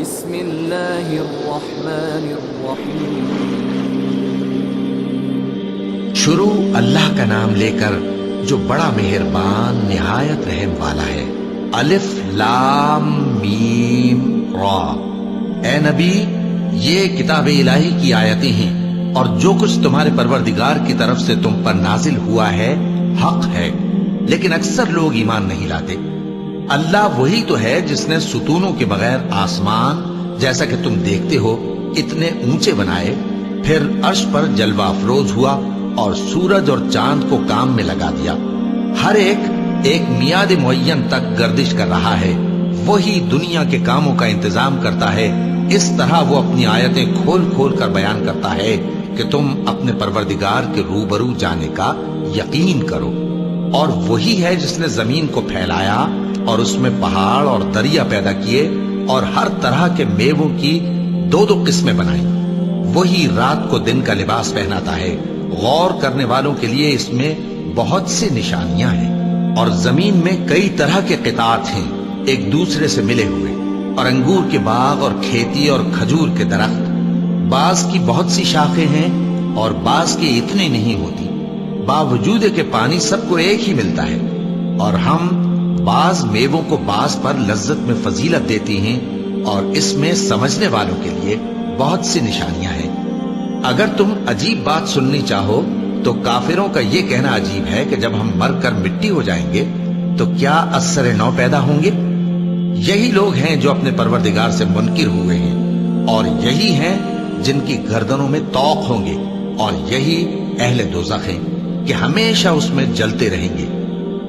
بسم اللہ الرحمن الرحیم۔ شروع اللہ کا نام لے کر جو بڑا مہربان نہایت رحم والا ہے۔ الف لام میم را۔ اے نبی، یہ کتاب الہی کی آیتیں ہیں اور جو کچھ تمہارے پروردگار کی طرف سے تم پر نازل ہوا ہے حق ہے، لیکن اکثر لوگ ایمان نہیں لاتے۔ اللہ وہی تو ہے جس نے ستونوں کے بغیر آسمان جیسا کہ تم دیکھتے ہو اتنے اونچے بنائے، پھر عرش پر جلوہ افروز ہوا اور سورج اور چاند کو کام میں لگا دیا۔ ہر ایک میعاد معین تک گردش کر رہا ہے۔ وہی دنیا کے کاموں کا انتظام کرتا ہے۔ اس طرح وہ اپنی آیتیں کھول کھول کر بیان کرتا ہے کہ تم اپنے پروردگار کے روبرو جانے کا یقین کرو۔ اور وہی ہے جس نے زمین کو پھیلایا اور اس میں پہاڑ اور دریا پیدا کیے اور ہر طرح کے میووں کی دو قسمیں بنائیں۔ وہی رات کو دن کا لباس پہناتا ہے۔ غور کرنے والوں کے لیے اس میں بہت سی نشانیاں ہیں۔ اور زمین میں کئی طرح کے قطعات ہیں ایک دوسرے سے ملے ہوئے، اور انگور کے باغ اور کھیتی اور کھجور کے درخت۔ بعض کی بہت سی شاخیں ہیں اور بعض کی اتنی نہیں ہوتی، باوجود کہ پانی سب کو ایک ہی ملتا ہے۔ اور ہم بعض میووں کو بعض پر لذت میں فضیلت دیتی ہیں، اور اس میں سمجھنے والوں کے لیے بہت سی نشانیاں ہیں۔ اگر تم عجیب بات سننی چاہو تو کافروں کا یہ کہنا عجیب ہے کہ جب ہم مر کر مٹی ہو جائیں گے تو کیا اثر نو پیدا ہوں گے؟ یہی لوگ ہیں جو اپنے پروردگار سے منکر ہوئے ہیں، اور یہی ہیں جن کی گردنوں میں طوق ہوں گے، اور یہی اہل دوزخ ہیں کہ ہمیشہ اس میں جلتے رہیں گے۔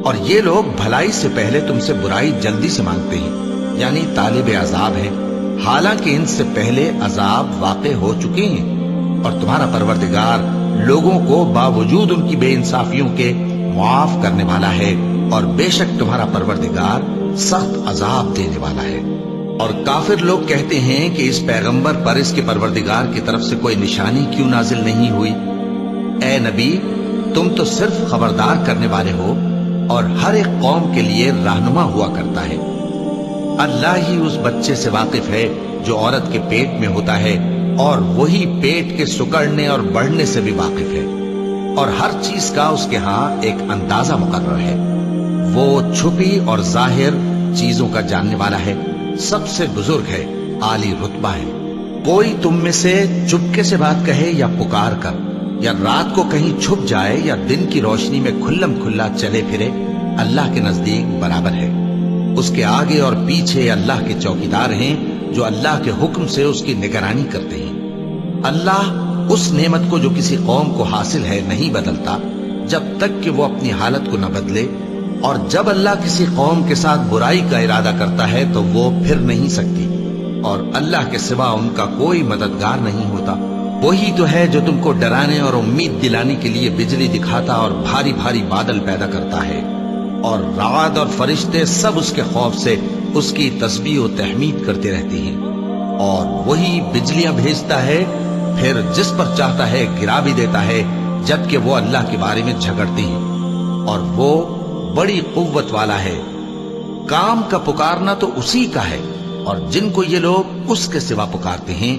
اور یہ لوگ بھلائی سے پہلے تم سے برائی جلدی سے مانگتے ہیں، یعنی طالب عذاب ہیں، حالانکہ ان سے پہلے عذاب واقع ہو چکے ہیں۔ اور تمہارا پروردگار لوگوں کو باوجود ان کی بے انصافیوں کے معاف کرنے والا ہے، اور بے شک تمہارا پروردگار سخت عذاب دینے والا ہے۔ اور کافر لوگ کہتے ہیں کہ اس پیغمبر پر اس کے پروردگار کی طرف سے کوئی نشانی کیوں نازل نہیں ہوئی؟ اے نبی، تم تو صرف خبردار کرنے والے ہو، اور ہر ایک قوم کے لیے رہنما ہوا کرتا ہے۔ اللہ ہی اس بچے سے واقف ہے جو عورت کے پیٹ میں ہوتا ہے، اور وہی پیٹ کے سکڑنے اور بڑھنے سے بھی واقف ہے، اور ہر چیز کا اس کے ہاں ایک اندازہ مقرر ہے۔ وہ چھپی اور ظاہر چیزوں کا جاننے والا ہے، سب سے بزرگ ہے، عالی رتبہ ہے۔ کوئی تم میں سے چپکے سے بات کہے یا پکار کر، یا رات کو کہیں چھپ جائے یا دن کی روشنی میں کھلم کھلا چلے پھرے، اللہ کے نزدیک برابر ہے۔ اس کے آگے اور پیچھے اللہ کے چوکیدار ہیں جو اللہ کے حکم سے اس کی نگرانی کرتے ہیں۔ اللہ اس نعمت کو جو کسی قوم کو حاصل ہے نہیں بدلتا جب تک کہ وہ اپنی حالت کو نہ بدلے، اور جب اللہ کسی قوم کے ساتھ برائی کا ارادہ کرتا ہے تو وہ پھر نہیں سکتی، اور اللہ کے سوا ان کا کوئی مددگار نہیں ہوتا۔ وہی تو ہے جو تم کو ڈرانے اور امید دلانے کے لیے بجلی دکھاتا اور بھاری بھاری بادل پیدا کرتا ہے، اور رعد اور فرشتے سب اس کے خوف سے اس کی تسبیح و تحمید کرتے رہتے ہیں۔ اور وہی بجلیاں بھیجتا ہے، پھر جس پر چاہتا ہے گرا بھی دیتا ہے، جبکہ وہ اللہ کے بارے میں جھگڑتے ہیں، اور وہ بڑی قوت والا ہے۔ کام کا پکارنا تو اسی کا ہے، اور جن کو یہ لوگ اس کے سوا پکارتے ہیں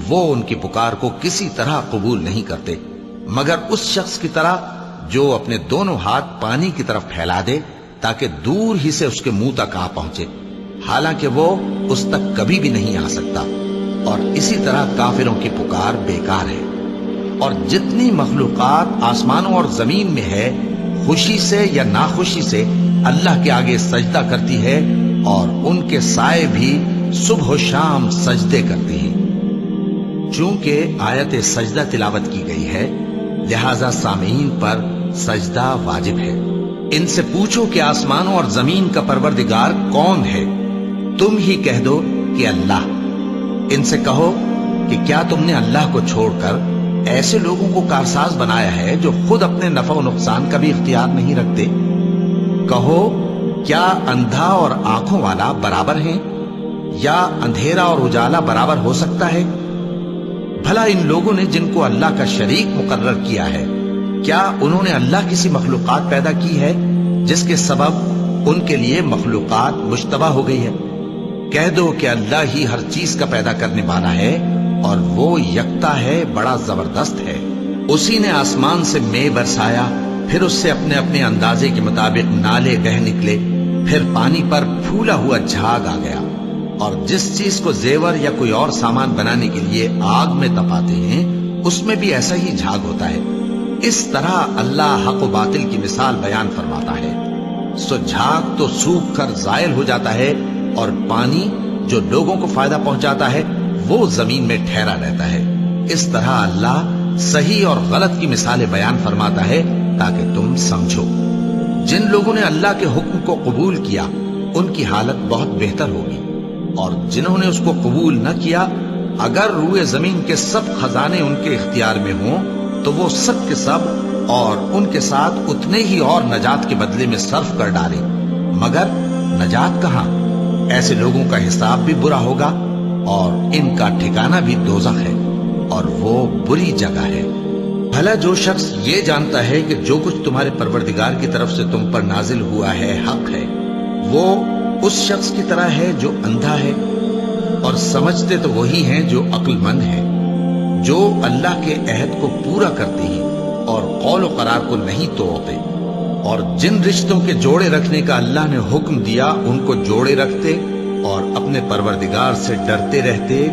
وہ ان کی پکار کو کسی طرح قبول نہیں کرتے، مگر اس شخص کی طرح جو اپنے دونوں ہاتھ پانی کی طرف پھیلا دے تاکہ دور ہی سے اس کے منہ تک آ پہنچے، حالانکہ وہ اس تک کبھی بھی نہیں آ سکتا۔ اور اسی طرح کافروں کی پکار بیکار ہے۔ اور جتنی مخلوقات آسمانوں اور زمین میں ہے، خوشی سے یا ناخوشی سے اللہ کے آگے سجدہ کرتی ہے، اور ان کے سائے بھی صبح و شام سجدے کرتے ہیں۔ چونکہ آیت سجدہ تلاوت کی گئی ہے، لہذا سامعین پر سجدہ واجب ہے۔ ان سے پوچھو کہ آسمانوں اور زمین کا پروردگار کون ہے؟ تم ہی کہہ دو کہ اللہ۔ ان سے کہو کہ کیا تم نے اللہ کو چھوڑ کر ایسے لوگوں کو کارساز بنایا ہے جو خود اپنے نفع و نقصان کا بھی اختیار نہیں رکھتے؟ کہو کیا اندھا اور آنکھوں والا برابر ہیں، یا اندھیرا اور اجالا برابر ہو سکتا ہے؟ بھلا ان لوگوں نے جن کو اللہ کا شریک مقرر کیا ہے، کیا انہوں نے اللہ کسی مخلوقات پیدا کی ہے جس کے سبب ان کے لیے مخلوقات مشتبہ ہو گئی ہے؟ کہہ دو کہ اللہ ہی ہر چیز کا پیدا کرنے والا ہے اور وہ یکتا ہے، بڑا زبردست ہے۔ اسی نے آسمان سے مے برسایا، پھر اس سے اپنے اپنے اندازے کے مطابق نالے بہہ نکلے، پھر پانی پر پھولا ہوا جھاگ آ گیا۔ اور جس چیز کو زیور یا کوئی اور سامان بنانے کے لیے آگ میں تپاتے ہیں اس میں بھی ایسا ہی جھاگ ہوتا ہے۔ اس طرح اللہ حق و باطل کی مثال بیان فرماتا ہے۔ سو جھاگ تو سوکھ کر زائل ہو جاتا ہے، اور پانی جو لوگوں کو فائدہ پہنچاتا ہے وہ زمین میں ٹھہرا رہتا ہے۔ اس طرح اللہ صحیح اور غلط کی مثالیں بیان فرماتا ہے تاکہ تم سمجھو۔ جن لوگوں نے اللہ کے حکم کو قبول کیا ان کی حالت بہت بہتر ہوگی، اور جنہوں نے اس کو قبول نہ کیا، اگر روئے زمین کے سب خزانے ان کے اختیار میں ہوں تو وہ سب کے سب اور ان کے ساتھ اتنے ہی اور نجات کے بدلے میں صرف کر ڈالیں، مگر نجات کہاں؟ ایسے لوگوں کا حساب بھی برا ہوگا اور ان کا ٹھکانہ بھی دوزخ ہے، اور وہ بری جگہ ہے۔ بھلا جو شخص یہ جانتا ہے کہ جو کچھ تمہارے پروردگار کی طرف سے تم پر نازل ہوا ہے حق ہے، وہ اس شخص کی طرح ہے جو اندھا ہے، اور سمجھتے تو وہی ہیں جو عقل مند ہیں، جو اللہ کے عہد کو پورا کرتے ہیں اور قول و قرار کو نہیں توڑتے، اور جن رشتوں کے جوڑے رکھنے کا اللہ نے حکم دیا ان کو جوڑے رکھتے، اور اپنے پروردگار سے ڈرتے رہتے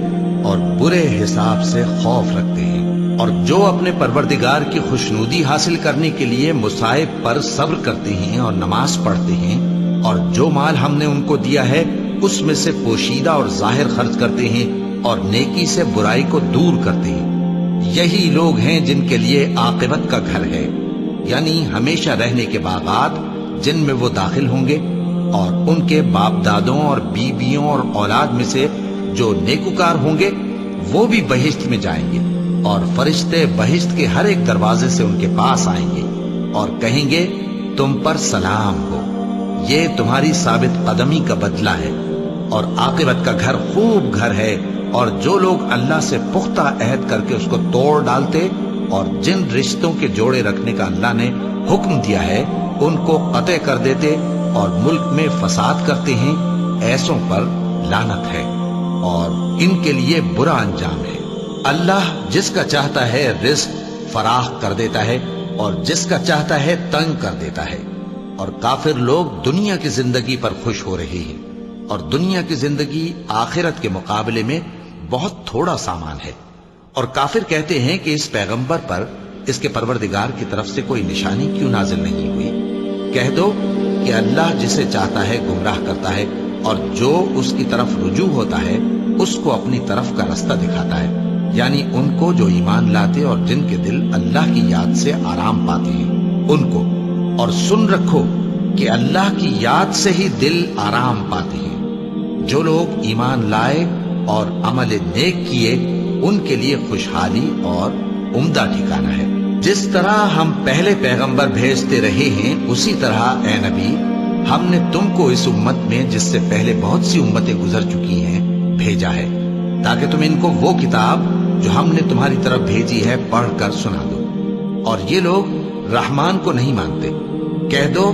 اور برے حساب سے خوف رکھتے ہیں، اور جو اپنے پروردگار کی خوشنودی حاصل کرنے کے لیے مصائب پر صبر کرتے ہیں اور نماز پڑھتے ہیں، اور جو مال ہم نے ان کو دیا ہے اس میں سے پوشیدہ اور ظاہر خرچ کرتے ہیں، اور نیکی سے برائی کو دور کرتے ہیں۔ یہی لوگ ہیں جن کے لیے عاقبت کا گھر ہے، یعنی ہمیشہ رہنے کے باغات جن میں وہ داخل ہوں گے، اور ان کے باپ دادوں اور بیویوں اور اولاد میں سے جو نیکوکار ہوں گے وہ بھی بہشت میں جائیں گے، اور فرشتے بہشت کے ہر ایک دروازے سے ان کے پاس آئیں گے اور کہیں گے تم پر سلام ہو، یہ تمہاری ثابت قدمی کا بدلہ ہے، اور عاقبت کا گھر خوب گھر ہے۔ اور جو لوگ اللہ سے پختہ عہد کر کے اس کو توڑ ڈالتے اور جن رشتوں کے جوڑے رکھنے کا اللہ نے حکم دیا ہے ان کو قطع کر دیتے اور ملک میں فساد کرتے ہیں، ایسوں پر لعنت ہے اور ان کے لیے برا انجام ہے۔ اللہ جس کا چاہتا ہے رزق فراخ کر دیتا ہے اور جس کا چاہتا ہے تنگ کر دیتا ہے، اور کافر لوگ دنیا کی زندگی پر خوش ہو رہے ہیں، اور دنیا کی زندگی آخرت کے مقابلے میں بہت تھوڑا سامان ہے۔ اور کافر کہتے ہیں کہ اس پیغمبر پر اس کے پروردگار کی طرف سے کوئی نشانی کیوں نازل نہیں ہوئی؟ کہہ دو کہ اللہ جسے چاہتا ہے گمراہ کرتا ہے، اور جو اس کی طرف رجوع ہوتا ہے اس کو اپنی طرف کا رستہ دکھاتا ہے، یعنی ان کو جو ایمان لاتے اور جن کے دل اللہ کی یاد سے آرام پاتے ہیں ان کو۔ اور سن رکھو کہ اللہ کی یاد سے ہی دل آرام پاتے ہیں۔ جو لوگ ایمان لائے اور عمل نیک کیے ان کے لیے خوشحالی اور عمدہ ٹھکانہ ہے۔ جس طرح ہم پہلے پیغمبر بھیجتے رہے ہیں اسی طرح اے نبی ہم نے تم کو اس امت میں جس سے پہلے بہت سی امتیں گزر چکی ہیں بھیجا ہے، تاکہ تم ان کو وہ کتاب جو ہم نے تمہاری طرف بھیجی ہے پڑھ کر سنا دو۔ اور یہ لوگ رحمان کو نہیں مانتے۔ کہہ دو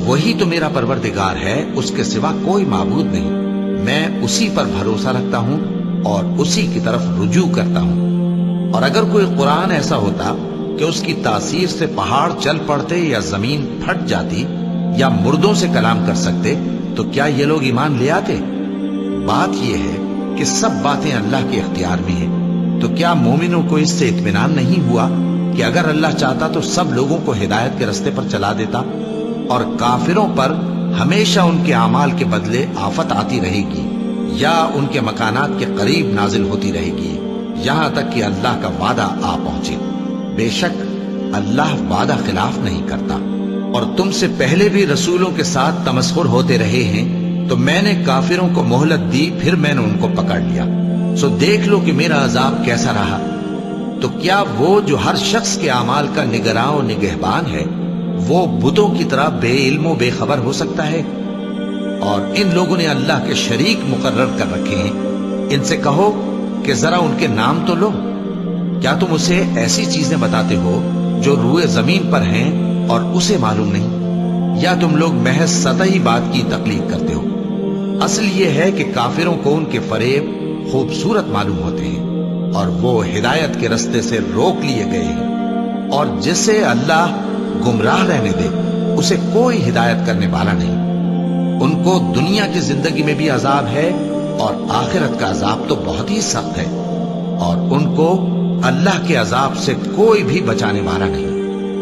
وہی تو میرا پروردگار ہے، اس کے سوا کوئی معبود نہیں، میں اسی پر بھروسہ رکھتا ہوں اور اسی کی طرف رجوع کرتا ہوں۔ اور اگر کوئی قرآن ایسا ہوتا کہ اس کی تاثیر سے پہاڑ چل پڑتے یا زمین پھٹ جاتی یا مردوں سے کلام کر سکتے تو کیا یہ لوگ ایمان لے آتے؟ بات یہ ہے کہ سب باتیں اللہ کے اختیار میں ہیں، تو کیا مومنوں کو اس سے اطمینان نہیں ہوا کہ اگر اللہ چاہتا تو سب لوگوں کو ہدایت کے رستے پر چلا دیتا؟ اور کافروں پر ہمیشہ ان کے اعمال کے بدلے آفت آتی رہے گی یا ان کے مکانات کے قریب نازل ہوتی رہے گی یہاں تک کہ اللہ کا وعدہ آ پہنچے۔ بے شک اللہ وعدہ خلاف نہیں کرتا۔ اور تم سے پہلے بھی رسولوں کے ساتھ تمسخر ہوتے رہے ہیں، تو میں نے کافروں کو مہلت دی، پھر میں نے ان کو پکڑ لیا۔ سو دیکھ لو کہ میرا عذاب کیسا رہا۔ تو کیا وہ جو ہر شخص کے اعمال کا نگراں و نگہبان ہے وہ بتوں کی طرح بے علم و بے خبر ہو سکتا ہے؟ اور ان لوگوں نے اللہ کے شریک مقرر کر رکھے ہیں۔ ان سے کہو کہ ذرا ان کے نام تو لو۔ کیا تم اسے ایسی چیزیں بتاتے ہو جو روئے زمین پر ہیں اور اسے معلوم نہیں، یا تم لوگ محض سطحی بات کی تقلید کرتے ہو؟ اصل یہ ہے کہ کافروں کو ان کے فریب خوبصورت معلوم ہوتے ہیں اور وہ ہدایت کے رستے سے روک لیے گئے ہیں، اور جسے اللہ گمراہ رہنے دے اسے کوئی ہدایت کرنے والا نہیں۔ ان کو دنیا کی زندگی میں بھی عذاب ہے اور آخرت کا عذاب تو بہت ہی سخت ہے، اور ان کو اللہ کے عذاب سے کوئی بھی بچانے والا نہیں۔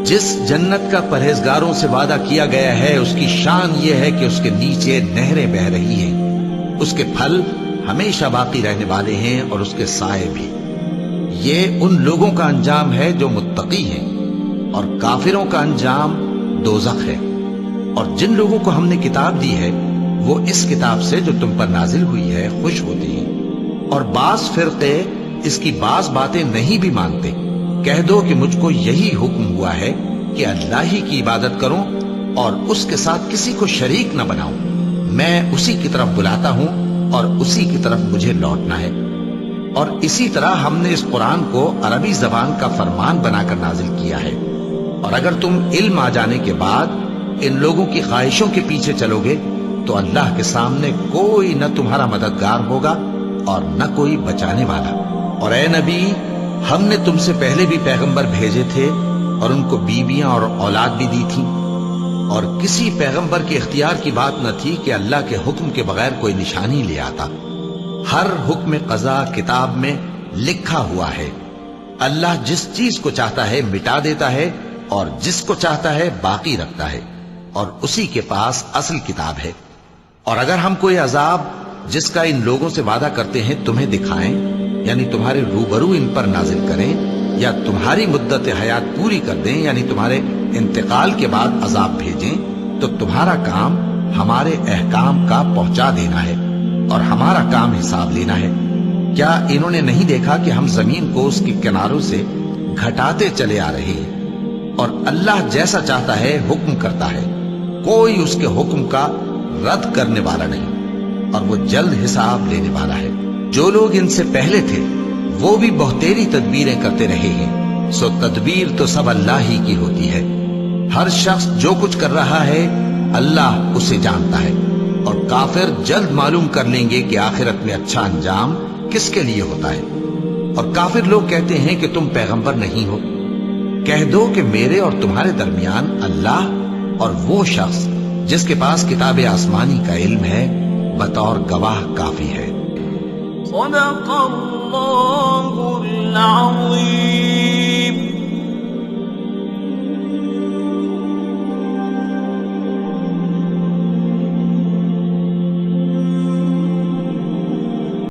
جس جنت کا پرہیزگاروں سے وعدہ کیا گیا ہے اس کی شان یہ ہے کہ اس کے نیچے نہریں بہہ رہی ہیں، اس کے پھل ہمیشہ باقی رہنے والے ہیں اور اس کے سائے بھی۔ یہ ان لوگوں کا انجام ہے جو متقی ہیں، اور کافروں کا انجام دوزخ ہے۔ اور جن لوگوں کو ہم نے کتاب دی ہے وہ اس کتاب سے جو تم پر نازل ہوئی ہے خوش ہوتے ہیں، اور بعض فرقے اس کی بعض باتیں نہیں بھی مانتے۔ کہہ دو کہ مجھ کو یہی حکم ہوا ہے کہ اللہ ہی کی عبادت کروں اور اس کے ساتھ کسی کو شریک نہ بناؤں۔ میں اسی کی طرف بلاتا ہوں اور اسی کی طرف مجھے لوٹنا ہے۔ اور اسی طرح ہم نے اس قرآن کو عربی زبان کا فرمان بنا کر نازل کیا ہے، اور اگر تم علم آ جانے کے بعد ان لوگوں کی خواہشوں کے پیچھے چلو گے تو اللہ کے سامنے کوئی نہ تمہارا مددگار ہوگا اور نہ کوئی بچانے والا۔ اور اے نبی، ہم نے تم سے پہلے بھی پیغمبر بھیجے تھے اور ان کو بیویاں اور اولاد بھی دی تھیں، اور کسی پیغمبر کے اختیار کی بات نہ تھی کہ اللہ کے حکم کے بغیر کوئی نشانی لے آتا۔ ہر حکم قضا کتاب میں لکھا ہوا ہے۔ اللہ جس چیز کو چاہتا ہے مٹا دیتا ہے اور جس کو چاہتا ہے باقی رکھتا ہے، اور اسی کے پاس اصل کتاب ہے۔ اور اگر ہم کوئی عذاب جس کا ان لوگوں سے وعدہ کرتے ہیں تمہیں دکھائیں، یعنی تمہارے روبرو ان پر نازل کریں، یا تمہاری مدت حیات پوری کر دیں، یعنی تمہارے انتقال کے بعد عذاب بھیجیں، تو تمہارا کام ہمارے احکام کا پہنچا دینا ہے اور ہمارا کام حساب لینا ہے۔ کیا انہوں نے نہیں دیکھا کہ ہم زمین کو اس کے کناروں سے گھٹاتے چلے آ رہے ہیں، اور اللہ جیسا چاہتا ہے حکم کرتا ہے، کوئی اس کے حکم کا رد کرنے والا نہیں، اور وہ جلد حساب لینے والا ہے۔ جو لوگ ان سے پہلے تھے وہ بھی بہتیری تدبیریں کرتے رہے ہیں، سو تدبیر تو سب اللہ ہی کی ہوتی ہے۔ ہر شخص جو کچھ کر رہا ہے اللہ اسے جانتا ہے، اور کافر جلد معلوم کر لیں گے کہ آخرت میں اچھا انجام کس کے لیے ہوتا ہے۔ اور کافر لوگ کہتے ہیں کہ تم پیغمبر نہیں ہو۔ کہہ دو کہ میرے اور تمہارے درمیان اللہ اور وہ شخص جس کے پاس کتاب آسمانی کا علم ہے بطور گواہ کافی ہے۔ صدق اللہ العظیم۔